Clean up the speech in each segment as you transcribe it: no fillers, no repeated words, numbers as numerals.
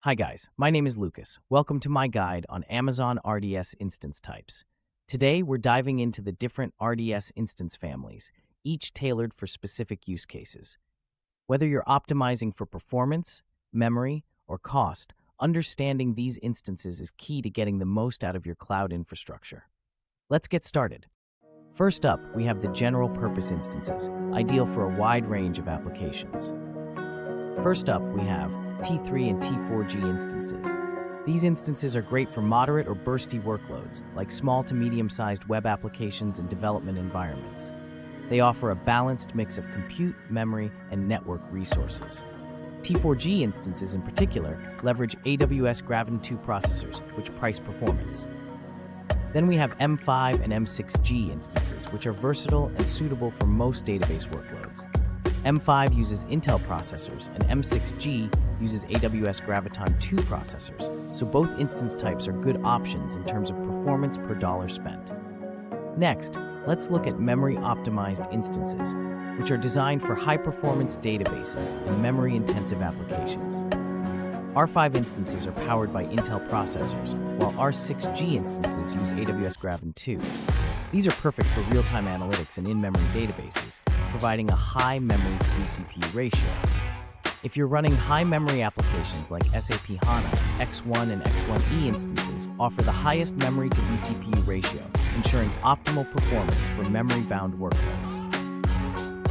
Hi guys, my name is Lucas. Welcome to my guide on Amazon RDS instance types. Today we're diving into the different RDS instance families, each tailored for specific use cases. Whether you're optimizing for performance, memory, or cost, understanding these instances is key to getting the most out of your cloud infrastructure. Let's get started. First up, we have the general purpose instances, ideal for a wide range of applications. First up, we have T3 and T4G instances. These instances are great for moderate or bursty workloads, like small to medium-sized web applications and development environments. They offer a balanced mix of compute, memory, and network resources. T4G instances in particular leverage AWS Graviton 2 processors, which price performance. Then we have M5 and M6G instances, which are versatile and suitable for most database workloads. M5 uses Intel processors, and M6G uses AWS Graviton 2 processors, so both instance types are good options in terms of performance per dollar spent. Next, let's look at memory-optimized instances, which are designed for high-performance databases and memory-intensive applications. R5 instances are powered by Intel processors, while R6G instances use AWS Graviton 2. These are perfect for real-time analytics and in-memory databases, providing a high memory to vCPU ratio. If you're running high-memory applications like SAP HANA, X1 and X1E instances offer the highest memory to vCPU ratio, ensuring optimal performance for memory-bound workloads.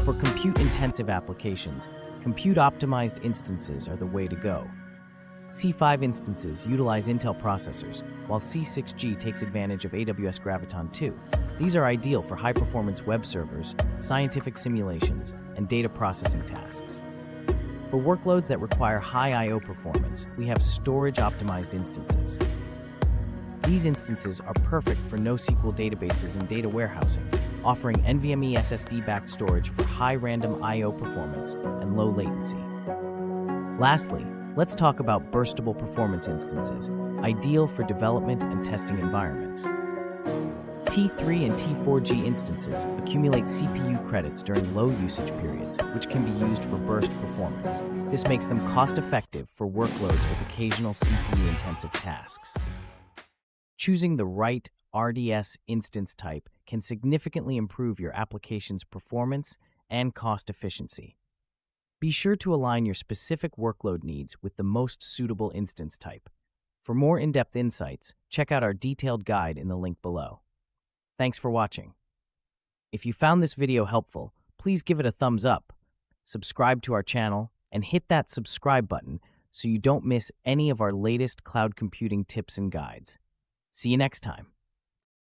For compute-intensive applications, compute-optimized instances are the way to go. C5 instances utilize Intel processors, while C6G takes advantage of AWS Graviton 2. These are ideal for high-performance web servers, scientific simulations, and data processing tasks. For workloads that require high I/O performance, we have storage-optimized instances. These instances are perfect for NoSQL databases and data warehousing, offering NVMe SSD-backed storage for high random I/O performance and low latency. Lastly, let's talk about burstable performance instances, ideal for development and testing environments. T3 and T4G instances accumulate CPU credits during low usage periods, which can be used for burst performance. This makes them cost-effective for workloads with occasional CPU-intensive tasks. Choosing the right RDS instance type can significantly improve your application's performance and cost efficiency. Be sure to align your specific workload needs with the most suitable instance type. For more in-depth insights, check out our detailed guide in the link below. Thanks for watching. If you found this video helpful, please give it a thumbs up, subscribe to our channel, and hit that subscribe button so you don't miss any of our latest cloud computing tips and guides. See you next time.